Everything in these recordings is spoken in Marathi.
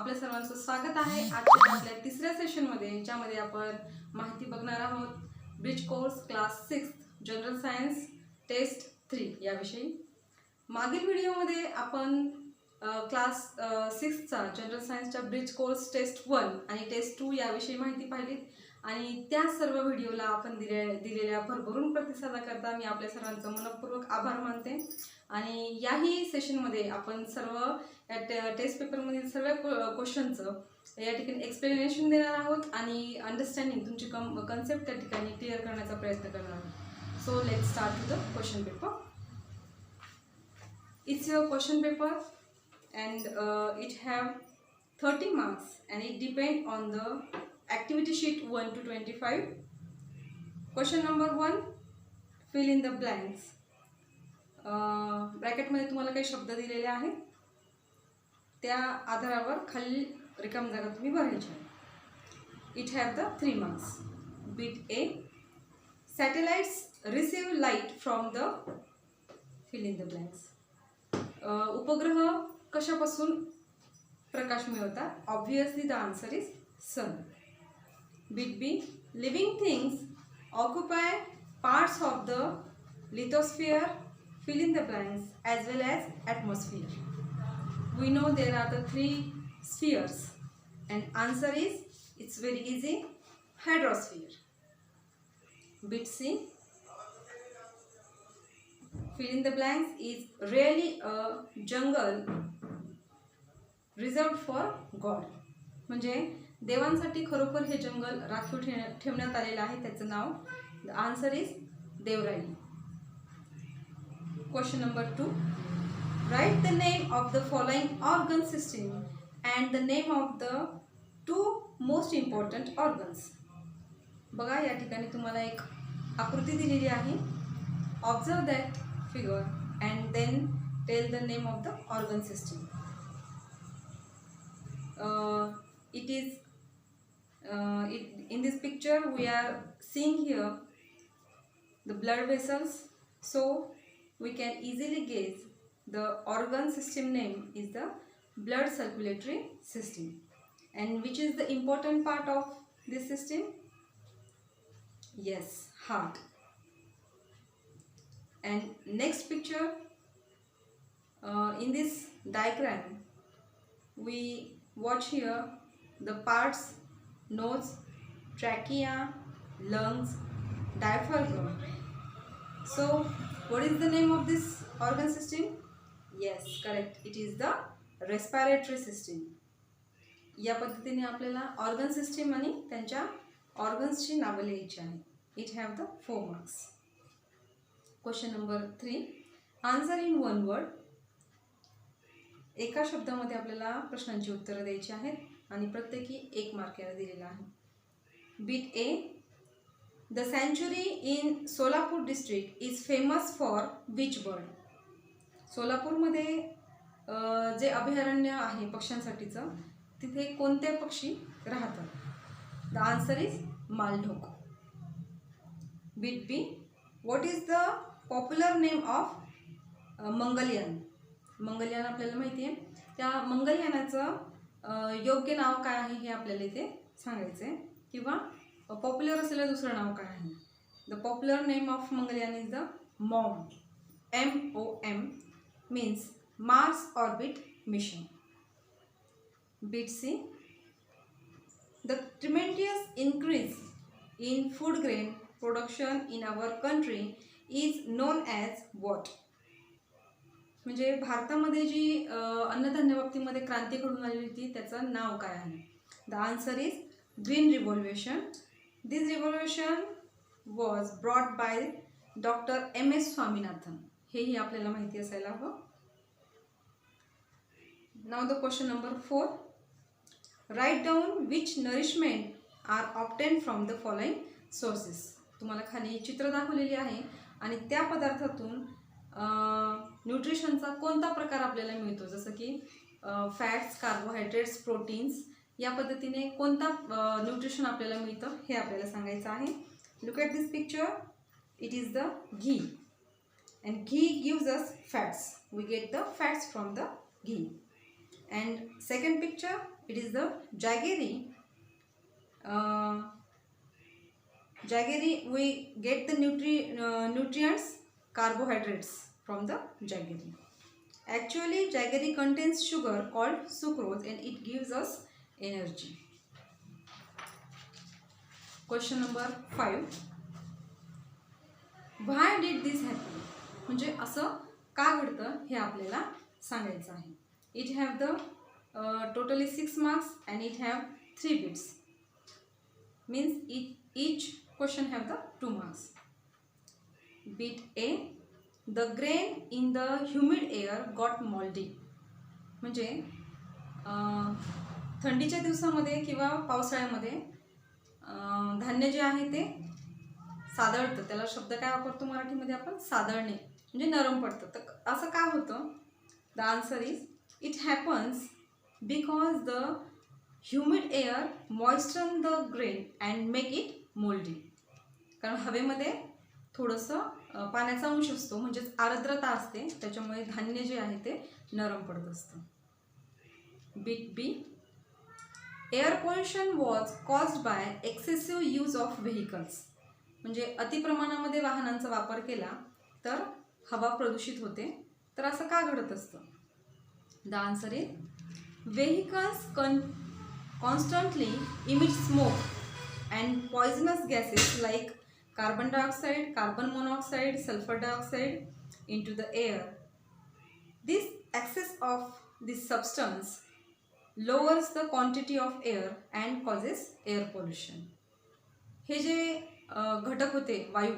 आपल्या सर्वांचं स्वागत आहे आजच्या आपल्या तिसऱ्या सेशनमध्ये, ज्यामध्ये आपण माहिती बघणार आहोत bridge course class 6 general science test 3 याविषयी। मागील व्हिडिओमध्ये आपण क्लास 6चा जनरल सायन्सच्या ब्रिज कोर्स टेस्ट 1 आणि टेस्ट 2 याविषयी माहिती पाहिली आणि त्या सर्व व्हिडिओला आपण दिलेल्या भरभरून प्रतिसादाकरता मी आपल्या सर्वांचं मनपूर्वक आभार मानते। आणि याही सेशनमध्ये आपण सर्व टेस्ट पेपरमधील सर्व क्वेश्चनचं या ठिकाणी एक्सप्लेनेशन देणार आहोत आणि अंडरस्टँडिंग तुमची कन्सेप्ट त्या ठिकाणी क्लिअर करण्याचा प्रयत्न करणार आहोत। So let's start with the question paper. It's your question paper and it have 30 marks and it depend on the activity sheet 1 to 25. Question number 1, fill in the blanks. Bracket मध्ये तुम्हाला काही शब्द दिलेले आहेत, त्या आधारावर खाली रिकामी जागा तुम्ही भरायची आहे। It have the 3 marks. Bit A, satellites receive light from the fill in the blanks. उपग्रह कशापासून प्रकाश मिळवतात? Obviously the answer is sun. Bit B, living things occupy parts of the lithosphere, fill in the blanks, as well as atmosphere. We know there are the 3 spheres and answer is, it's very easy, hydrosphere. Bit C, fill in the blanks is really a jungle reserved for God. म्हणजे देवांसाठी खरोखर हे जंगल राखीव ठेवण्यात आलेलं आहे, त्याचं नाव, the answer is Devrai. Question number 2, write the name of the following organ system and the name of the 2 most important organs. बघा या ठिकाणी तुम्हाला एक आकृती दिलेली आहे. Observe that figure and then tell the name of the organ system. In this picture we are seeing here the blood vessels, so we can easily guess the organ system name is the blood circulatory system. And which is the important part of this system? Yes, heart. And next picture, in this diagram we watch here the parts: nose, trachea, lungs, diaphragm. So what is the name of this organ system? Yes, correct, it is the respiratory system. या पद्धतीने आपल्याला ऑर्गन सिस्टीम आणि त्यांच्या ऑर्गन्सची नावे लिहायची आहे. It have the 4 marks. Question number 3, answer in 1 word. एका शब्दामध्ये आपल्याला प्रश्नांची उत्तरं द्यायची आहेत आणि प्रत्येकी 1 मार्क याला दिलेला आहे. Bit A, the sanctuary in Solapur district is famous for which bird? सोलापूरमध्ये जे अभयारण्य आहे पक्ष्यांसाठीचं, तिथे कोणते पक्षी राहतात? The answer is Maldhok. Bit B, what is the popular name of Mangalyaan? Mangalyaan आपल्याला माहिती आहे, त्या मंगलयानाचं योग्य नाव काय आहे हे आपल्याला इथे सांगायचं आहे, किंवा पॉप्युलर असलेलं दुसरं नाव काय आहे? The popular name of Mangalyaan is the MOM. MOM means Mars Orbit Mission. Bit C, the tremendous increase in food grain production in our country is known as what? म्हणजे भारतामध्ये जी अन्नधान्य बाबतीमध्ये क्रांती घडून आली होती, त्याचं नाव काय आहे? The answer is green revolution. This revolution was brought by Dr. M.S. Swaminathan. हेही आपल्याला माहिती असायला हवं. Now the question number 4, write down which nourishment are obtained from the following sources. तुम्हाला खाली चित्र दाखवलेली आहे आणि त्या पदार्थातून न्यूट्रिशनचा कोणता प्रकार आपल्याला मिळतो, जसं की फॅट्स, कार्बोहायड्रेट्स, प्रोटीन्स, या पद्धतीने कोणता न्यूट्रिशन आपल्याला मिळतं हे आपल्याला सांगायचं आहे. Look at this picture, it is the ghee and ghee gives us fats. We get the fats from the ghee. And second picture, It is the jaggery. Jaggery, we get the nutrients, carbohydrates from the jaggery. Actually, jaggery contains sugar called sucrose and it gives us energy. Question number 5. Why did this happen? म्हणजे असं का घडतं हे आपल्याला सांगायचं आहे. It have the totally 6 marks and it have 3 bits. Means each question have the 2 marks. Bit A. The grain in the humid air got moldy. म्हणजे थंडीच्या दिवसामध्ये किंवा पावसाळ्यामध्ये धान्य जे आहे ते सादळतं. त्याला शब्द काय वापरतो मराठीमध्ये आपण? सादळणे. म्हणजे नरम पडतं. तर असं का होतं? The answer is it happens because the humid air moisture the grain and make it mouldy. कारण हवेमध्ये थोडंसं पाण्याचा अंश असतो, म्हणजेच आर्द्रता असते, त्याच्यामुळे धान्य जे आहे ते नरम पडत असतं. Bit B. Air pollution was caused by excessive use of vehicles. म्हणजे अतिप्रमाणामध्ये वाहनांचा वापर केला तर हवा प्रदूषित होते. तर असं का घडत असतं? The answer is vehicles constantly emit smoke and poisonous gases like carbon dioxide, carbon monoxide, sulfur dioxide into the air. This excess of this substance lowers the quantity of air and causes air pollution. हे जे घटक होते वायू,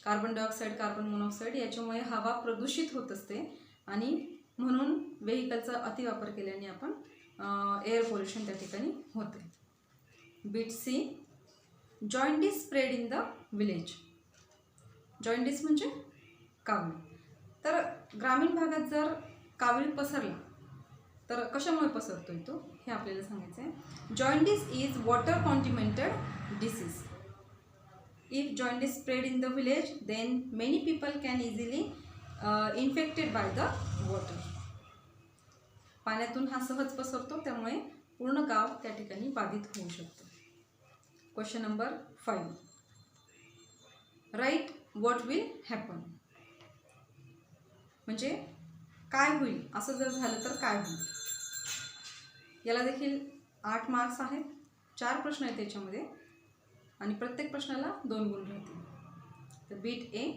कार्बन डायऑक्साईड, कार्बन मोनॉक्साईड, याच्यामुळे हवा प्रदूषित होत असते आणि म्हणून व्हेकलचा अतिवापर केल्याने आपण एअर पोल्युशन त्या ठिकाणी होते. Bit C. Jaundice spread in the village. Jaundice म्हणजे कावीळ. तर ग्रामीण भागात जर कावीळ पसरला तर कशामुळे पसरतोय तो हे आपल्याला सांगायचं आहे. Jaundice is water contaminated disease. If jaundice spread in the village then many people can easily infected by the water. पाण्यातून हा सहज पसरतो, त्यामुळे पूर्ण गाव त्या ठिकाणी बाधित होऊ शकतं. Question number 5. Write what will happen. म्हणजे काय होईल, असं जर झालं तर काय होईल. याला देखील 8 मार्क्स आहेत. 4 प्रश्न आहेत त्याच्यामध्ये आणि प्रत्येक प्रश्नाला 2 गुण राहतील. तर bit A.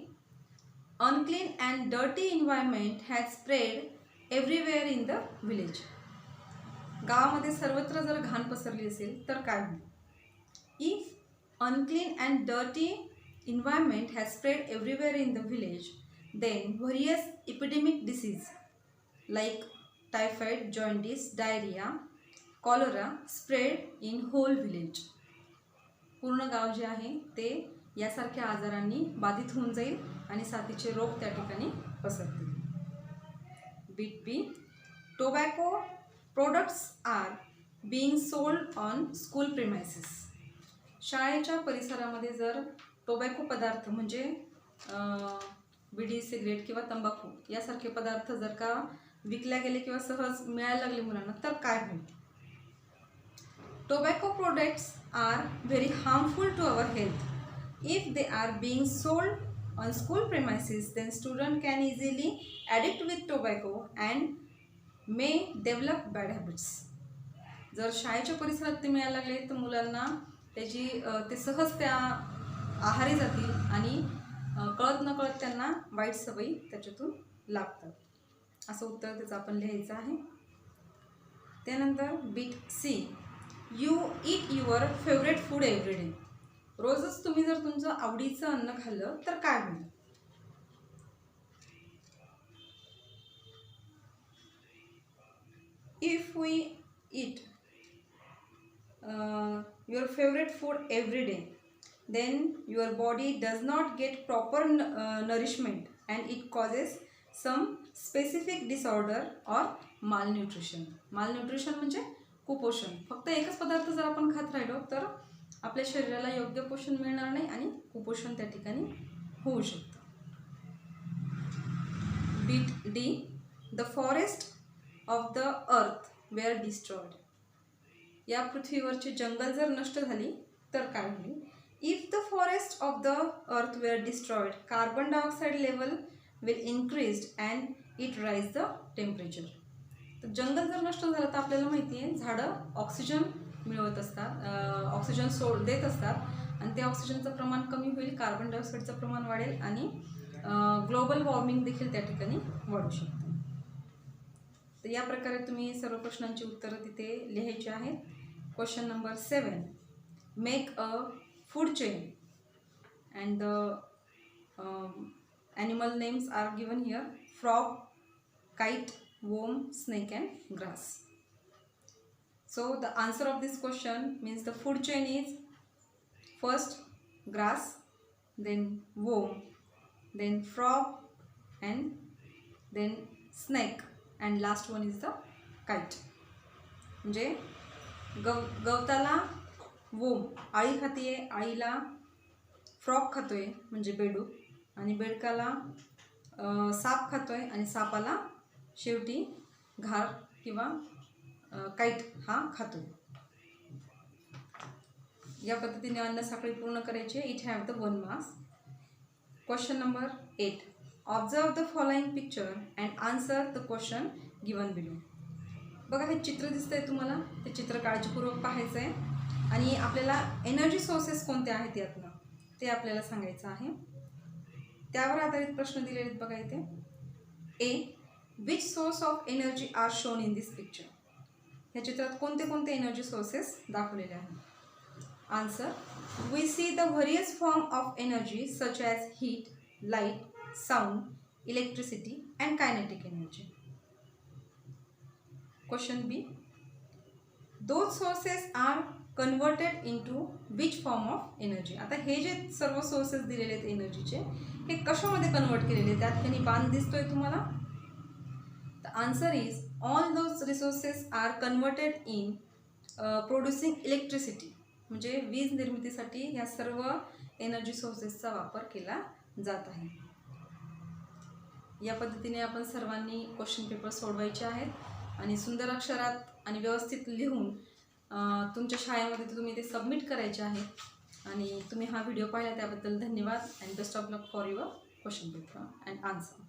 Unclean and dirty environment has spread everywhere in the village. गावामध्ये सर्वत्र जर घाण पसरली असेल तर काय होईल. If unclean and dirty environment has spread everywhere in the village, then various epidemic disease like typhoid, jaundice, diarrhea, cholera spread in whole village. पूर्ण गाव जे आहे ते यासारख्या आजारांनी बाधित होऊन जाईल आणि साथीचे रोग त्या ठिकाणी पसरतील. Bit B. Tobacco products are being sold on school premises. शाळेच्या परिसरामध्ये जर टोबॅको पदार्थ म्हणजे बिडी, सिगरेट किंवा तंबाखू यासारखे पदार्थ जर का विकल्या गेले किंवा सहज मिळायला लागले मुलांना तर काय होईल. Tobacco products are very harmful to our health. If they are being sold on school premises then student can easily addict with tobacco and may develop bad habits. जर शाळेच्या परिसरात ते मिळायला लागले तर मुलांना ते सहज त्या आहारी जातील आणि कळत नकळत त्यांना वाईट सवयी त्याच्यातून लागतात. असं उत्तर त्याचं आपण लिहायचं आहे. त्यानंतर bit C. You eat your favourite food every day. रोजच तुम्ही जर तुमचं आवडीचं अन्न खाल्लं तर काय होईल. If we eat your favorite food every day, then your body does not get proper nourishment and it causes some specific disorder or malnutrition. Malnutrition म्हणजे कुपोषण. फक्त एकच पदार्थ जर आपण खात राहिलो तर आपल्या शरीराला योग्य पोषण मिळणार नाही आणि कुपोषण त्या ठिकाणी होऊ शकतं. Bit D. The forest of the earth were destroyed. या पृथ्वीवरची जंगल जर नष्ट झाली तर काय होईल? If the forest of the earth were destroyed, carbon dioxide level will increase and it rise the temperature. तर जंगल जर नष्ट झालं तर आपल्याला माहिती आहे झाडं ऑक्सिजन मिळवत असतात, ऑक्सिजन देत असतात आणि ते ऑक्सिजनचं प्रमाण कमी होईल, कार्बन डायऑक्साईडचं प्रमाण वाढेल आणि ग्लोबल वॉर्मिंग देखील त्या ठिकाणी वाढू शकते. तर या प्रकारे तुम्ही सर्व प्रश्नांची उत्तरं तिथे लिहायची आहेत. Question number 7, make a food chain and the animal names are given here: frog, kite, worm, snake and grass. So the answer of this question means the food chain is first grass, then worm, then frog and then snake and last one is the kite. म्हणजे गवताला worm आळी खाते, आळीला फ्रॉग खातोय म्हणजे बेडूक, आणि बेडकाला साप खातोय आणि सापाला शेवटी घार किंवा काईट हा खातो. या पद्धतीने अन्न साखळी पूर्ण करायची. It have the 1 marks. Question number 8, observe the following picture and answer the question given below. बघा हे चित्र दिसतंय तुम्हाला, ते चित्र काळजीपूर्वक पाहायचं आहे आणि आपल्याला एनर्जी सोर्सेस कोणते आहेत यातनं ते आपल्याला सांगायचं आहे. त्यावर आधारित प्रश्न दिलेले आहेत बघा इथे. ए, which source of energy are shown in this picture? ह्या चित्रात कोणते कोणते एनर्जी सोर्सेस दाखवलेले आहेत? Answer: we see the various form of energy such as heat, light, sound, electricity and kinetic energy. Question B, those sources are converted into which form of energy? आता हे जे सर्व सोर्सेस दिलेले आहेत एनर्जीचे, हे कशामध्ये कन्वर्ट केलेले आहेत? त्या ठिकाणी बाण दिसतोय तुम्हाला. The answer is all those resources are converted in producing electricity. म्हणजे वीज निर्मितीसाठी ह्या सर्व एनर्जी सोर्सेसचा वापर केला जात आहे. या पद्धतीने आपण सर्वांनी क्वेश्चन पेपर सोडवायचे आहेत आणि सुंदर अक्षरात आणि व्यवस्थित लिहून तुमच्या शाळेमध्ये तुम्ही ते सबमिट करायचे आहेत. आणि तुम्ही हा व्हिडिओ पाहिला त्याबद्दल धन्यवाद and best of luck for your question paper and answer.